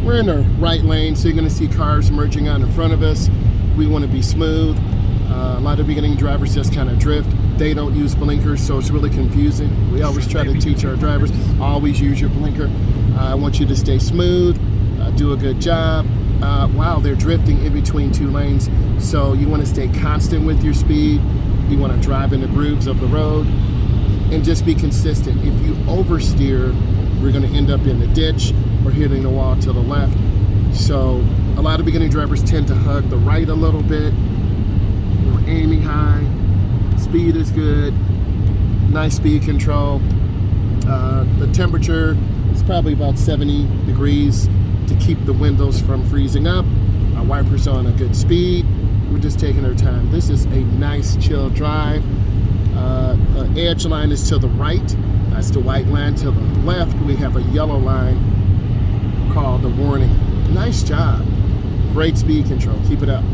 We're in the right lane, so you're going to see cars merging out in front of us. We want to be smooth. A lot of beginning drivers just kind of drift. They don't use blinkers, so it's really confusing. We always try to teach our drivers, always use your blinker. I want you to stay smooth, do a good job. Wow, they're drifting in between two lanes, so you want to stay constant with your speed. You want to drive in the grooves of the road and just be consistent. If you oversteer, we're going to end up in the ditch or hitting the wall to the left. So a lot of beginning drivers tend to hug the right a little bit. We're aiming high. Speed is good. Nice speed control. The temperature is probably about 70 degrees to keep the windows from freezing up. Our wipers are on a good speed. We're just taking our time. This is a nice chill drive. The edge line is to the right. That's the white line. To the left, we have a yellow line called the warning. Nice job. Great speed control. Keep it up.